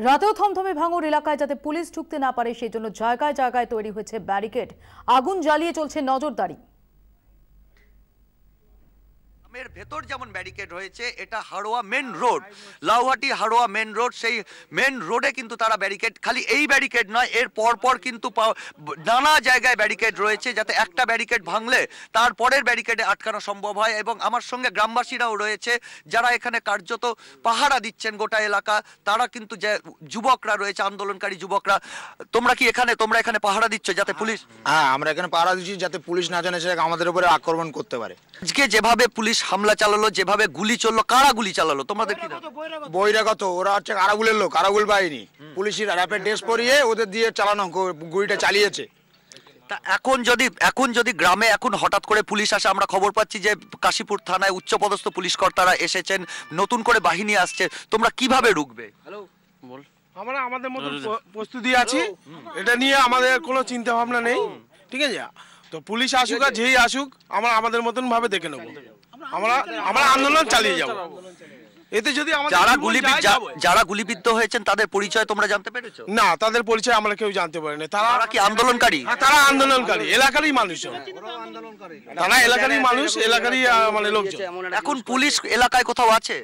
রাতেও থমথমে ভাঙড় এলাকায় যাতে পুলিশ ঢুকতে না পারে সেই জন্য জায়গায় জায়গায় তৈরি হয়েছে ব্যারিকেড। আগুন জ্বালিয়ে চলছে নজরদারি। গ্রামের ভেতর যেমন ব্যারিকেড হয়েছে, এটা Haroa main road, Lauhati Haroa main road, সেই মেন রোডে কিন্তু তারা ব্যারিকেড, খালি এই ব্যারিকেড নয়, এর পরপর কিন্তু নানা জায়গায় ব্যারিকেড রয়েছে, যাতে একটা ব্যারিকেড ভাঙলে তারপরের ব্যারিকেডে আটকানো সম্ভব হয়। এবং আমার সঙ্গে গ্রামবাসীরাও রয়েছে যারা এখানে কার্যত পাহারা দিচ্ছেন গোটা এলাকা। তারা কিন্তু যে যুবকরা রয়েছে, আন্দোলনকারী যুবকরা, তোমরা এখানে পাহারা দিচ্ছ যাতে পুলিশ? হ্যাঁ, আমরা এখানে পাহারা দিচ্ছি যাতে পুলিশ না জানে সে আমাদের উপরে আক্রমণ করতে পারে। আজকে যেভাবে পুলিশ হামলা চালালো, যেভাবে গুলি চললো, কারা গুলি চালালো তোমাদের কি? বহিরাগত, ওরা হচ্ছে আরাবুলের লোক, আরাবুল বাহিনী, পুলিশের র্যাপিড ড্রেস পরিয়ে ওদের দিয়ে চালানো গুলিটা চালিয়েছে। তা এখন যদি গ্রামে এখন হঠাৎ করে পুলিশ আসে, আমরা খবর পাচ্ছি যে কাশীপুর থানায় উচ্চপদস্থ পুলিশ কর্তারা এসেছেন, নতুন করে বাহিনী আসছে, তোমরা কিভাবে রুখবে? আমরা আমাদের মতো প্রস্তুতি আছি, এটা নিয়ে আমাদের কোনো চিন্তা ভাবনা নেই, ঠিক আছে? তো পুলিশ আসুক আর যেই আসুক, আমরা আমাদের মতন ভাবে দেখে নেবো, আমরা আন্দোলন চালিয়ে যাব। এতে যদি যারা গুলিবিদ্ধ হয়েছেন তাদের পরিচয় তোমরা জানতে পেরেছো? না, তাদের পরিচয় আমরা কেউ জানতে পারিনি। তারা কি আন্দোলনকারী? তারা আন্দোলনকারী, এলাকারই মানুষ, তারা এলাকারই মানুষ, এলাকারই মানে লোকজন। এখন পুলিশ এলাকায় কোথাও আছে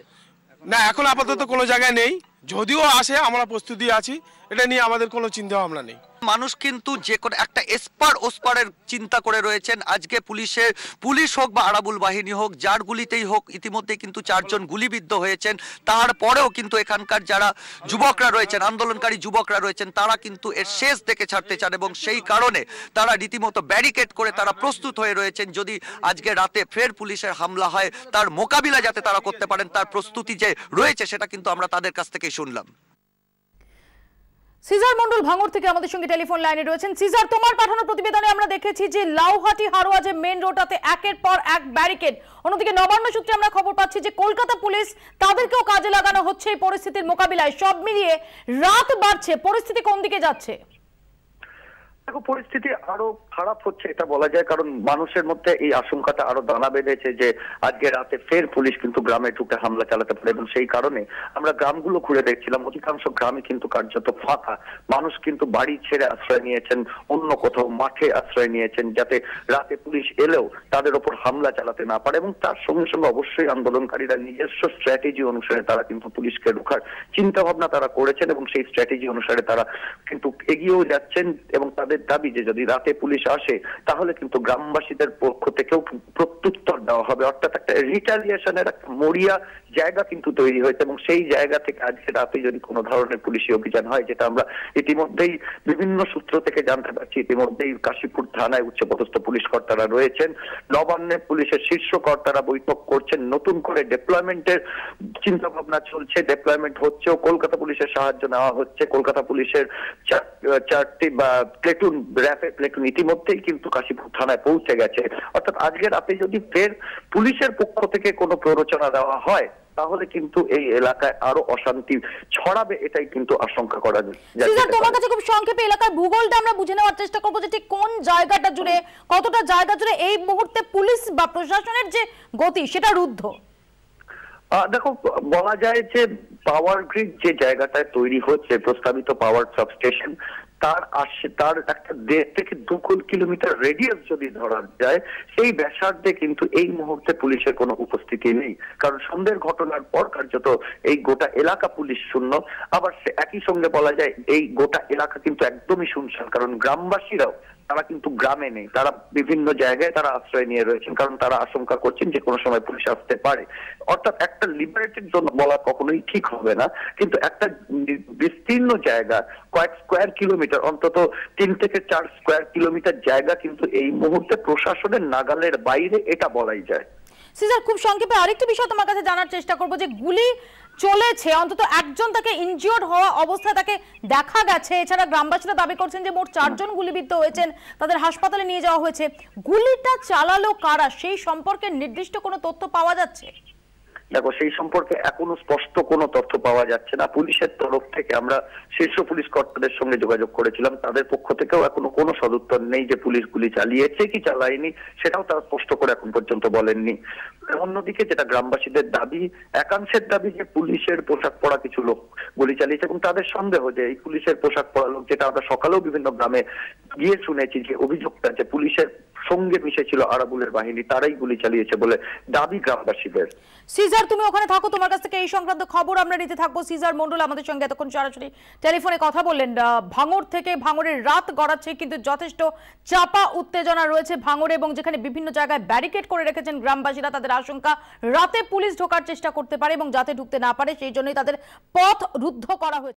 না, এখন আপাতত কোনো জায়গায় নেই, যদিও আসে আমরা প্রস্তুতি আছি, এটা নিয়ে আমাদের কোনো চিন্তা ভাবনা নেই। মানুষ কিন্তু যে কোনো একটা ওসপারের চিন্তা করে রয়েছেন। আজকে পুলিশ হোক বা আরাবুল বাহিনী হোক, যার গুলিতেই হোক, ইতিমধ্যে কিন্তু 4 জন গুলিবিদ্ধ হয়েছেন। তারপরেও কিন্তু এখানকার যারা যুবকরা রয়েছেন, আন্দোলনকারী যুবকরা রয়েছেন, তারা কিন্তু এর শেষ দেখে ছাড়তে চান এবং সেই কারণে তারা রীতিমতো ব্যারিকেড করে তারা প্রস্তুত হয়ে রয়েছেন। যদি আজকে রাতে ফের পুলিশের হামলা হয়, তার মোকাবিলা যাতে তারা করতে পারেন, তার প্রস্তুতি যে রয়েছে সেটা কিন্তু আমরা তাদের কাছ থেকে শুনলাম। সিজার মন্ডল ভাঙড় থেকে আমাদের সঙ্গে টেলিফোন লাইনে রয়েছেন। সিজার, তোমার পাঠানো প্রতিবেদনে আমরা দেখেছি যে লাউহাটি হাড়োয়া যে মেন রোডটাতে একের পর এক ব্যারিকেড, অন্যদিকে নবান্ন সূত্রে আমরা খবর পাচ্ছি যে কলকাতা পুলিশ তাদেরকেও কাজে লাগানো হচ্ছে এই পরিস্থিতির মোকাবিলায়। সব মিলিয়ে রাত বাড়ছে, পরিস্থিতি কোন দিকে যাচ্ছে? দেখো, পরিস্থিতি আরো খারাপ হচ্ছে এটা বলা যায়, কারণ মানুষের মধ্যে এই আশঙ্কাটা আরো দানা বেঁধেছে যে আজকে রাতে ফের পুলিশ কিন্তু গ্রামে ঢুকে হামলা চালাতে পারে। এবং সেই কারণে আমরা গ্রামগুলো ঘুরে দেখছিলাম, অধিকাংশ গ্রামে কিন্তু কার্যত ফাঁকা। মানুষ কিন্তু বাড়ি ছেড়ে আশ্রয় নিয়েছেন, অন্য কোথাও মাঠে আশ্রয় নিয়েছেন, যাতে রাতে পুলিশ এলেও তাদের ওপর হামলা চালাতে না পারে। এবং তার সঙ্গে সঙ্গে অবশ্যই আন্দোলনকারীরা নিজস্ব স্ট্র্যাটেজি অনুসারে তারা কিন্তু পুলিশকে রোখার চিন্তা ভাবনা তারা করেছেন এবং সেই স্ট্র্যাটেজি অনুসারে তারা কিন্তু এগিয়েও যাচ্ছেন। এবং তাদের দাবি যে যদি রাতে পুলিশ আসে তাহলে কিন্তু গ্রামবাসীদের পক্ষ থেকেও প্রত্যুত্তর দেওয়া হবে, অর্থাৎ একটা রিটালিয়েশনের একটা মরিয়া জায়গা কিন্তু তৈরি হয়েছে। এবং সেই জায়গা থেকে আজকে রাতে যদি কোনো ধরনের পুলিশি অভিযান হয়, যেটা আমরা ইতিমধ্যেই বিভিন্ন সূত্র থেকে জানতে পারছি, ইতিমধ্যেই কাশীপুর থানায় উচ্চপদস্থ পুলিশ কর্তারা রয়েছেন, নবান্নে পুলিশের শীর্ষ কর্তারা বৈঠক করছেন, নতুন করে ডেপ্লয়মেন্টের চিন্তা ভাবনা চলছে, ডেপ্লয়মেন্ট হচ্ছেও, কলকাতা পুলিশের সাহায্য নেওয়া হচ্ছে। কলকাতা পুলিশের 4টি বা র্যাপিড প্লেটুন ইতিমধ্যেই কিন্তু কাশীপুর থানায় পৌঁছে গেছে। অর্থাৎ আজকে রাতে যদি ফের পুলিশের পক্ষ থেকে কোনো প্ররোচনা দেওয়া হয় তাহলে কিন্তু এই এলাকায় আরো অশান্তি ছড়াবে, এটাই কিন্তু আশঙ্কা করা যায়। তোমার কাছে খুব সংক্ষেপে এলাকার ভূগোলটা আমরা বুঝে নেওয়ার চেষ্টা করবো, যে ঠিক কোন জায়গাটা জুড়ে, কতটা জায়গা জুড়ে এই মুহূর্তে পুলিশ বা প্রশাসনের যে গতি সেটা রুদ্ধ। দেখো, বলা যায় যে পাওয়ার গ্রিড যে জায়গাটায় তৈরি হচ্ছে, প্রস্তাবিত পাওয়ার সাবস্টেশন, তার একটা 1.5 থেকে 2 কিলোমিটার রেডিয়াস যদি ধরা যায়, সেই ব্যাসার্ধে কিন্তু এই মুহূর্তে পুলিশের কোনো উপস্থিতি নেই। কারণ সন্ধ্যের ঘটনার পর কার্যত এই গোটা এলাকা পুলিশ শূন্য। আবার একই সঙ্গে বলা যায় এই গোটা এলাকা কিন্তু একদমই শুনশান, কারণ গ্রামবাসীরাও তারা কিন্তু গ্রামে নেই, তারা বিভিন্ন জায়গায় তারা আশ্রয় নিয়ে রয়েছেন, কারণ তারা আশঙ্কা করছেন যে কোনো সময় পুলিশ আসতে পারে। অর্থাৎ একটা লিবারেটেড জোন বলা কখনোই ঠিক হবে না, কিন্তু একটা বিস্তীর্ণ জায়গা, কয়েক স্কোয়ার কিলোমিটার, অন্তত 3 থেকে 4 স্কোয়ার কিলোমিটার জায়গা কিন্তু এই মুহূর্তে প্রশাসনের নাগালের বাইরে, এটা বলাই যায়। সিজার, খুব সংক্ষেপে আরেকটি বিষয় তোমার কাছে জানার চেষ্টা করবো, যে গুলি চলেছে, অন্তত একজন তাকে ইনজিওর্ড হওয়া অবস্থায় তাকে দেখা গেছে, এছাড়া গ্রামবাসীরা দাবি করছেন যে মোট 4 জন গুলিবিদ্ধ হয়েছেন, তাদের হাসপাতালে নিয়ে যাওয়া হয়েছে। গুলিটা চালালো কারা সেই সম্পর্কে নির্দিষ্ট কোনো তথ্য পাওয়া যাচ্ছে? দেখো সেই সম্পর্কে এখনো স্পষ্ট কোনো তথ্য পাওয়া যাচ্ছে না। পুলিশের তরফ থেকে আমরা শীর্ষ পুলিশ কর্তাদের সঙ্গে যোগাযোগ করেছিলাম, তাদের পক্ষ থেকেও এখনো কোনো সদুত্তর নেই যে পুলিশ গুলি চালিয়েছে কি চালায়নি, সেটাও তারা স্পষ্ট করে এখন পর্যন্ত বলেননি। অন্যদিকে যেটা গ্রামবাসীদের দাবি, একাংশের দাবি যে পুলিশের পোশাক পরা কিছু লোক গুলি চালিয়েছে এবং তাদের সন্দেহ যে এই পুলিশের পোশাক পরা লোক, যেটা আমরা সকালেও বিভিন্ন গ্রামে গিয়ে শুনেছি যে অভিযোগটা যে পুলিশের সঙ্গে মিশেছিল আরাবুলের বাহিনী, তারাই গুলি চালিয়েছে বলে দাবি গ্রামবাসীদের। সিজার, তুমি ওখানে থাকো, তোমার কাছ থেকে এই সংক্রান্ত খবর আমরা নিতে থাকবো। সিজার মন্ডল আমাদের সঙ্গে এতক্ষণ সরাসরি টেলিফোনে কথা বললেন। ভাঙড় থেকে, ভাঙড়ের রাত গড়াচ্ছে কিন্তু যথেষ্ট চাপা উত্তেজনা রয়েছে ভাঙড়ে, এবং যেখানে বিভিন্ন জায়গায় ব্যারিকেড করে রেখেছেন গ্রামবাসীরা। তাদের আশঙ্কা রাতে পুলিশ ঢোকার চেষ্টা করতে পারে এবং যাতে ঢুকতে না পারে, সেই জন্যই তাদের পথ রুদ্ধ করা হয়েছে।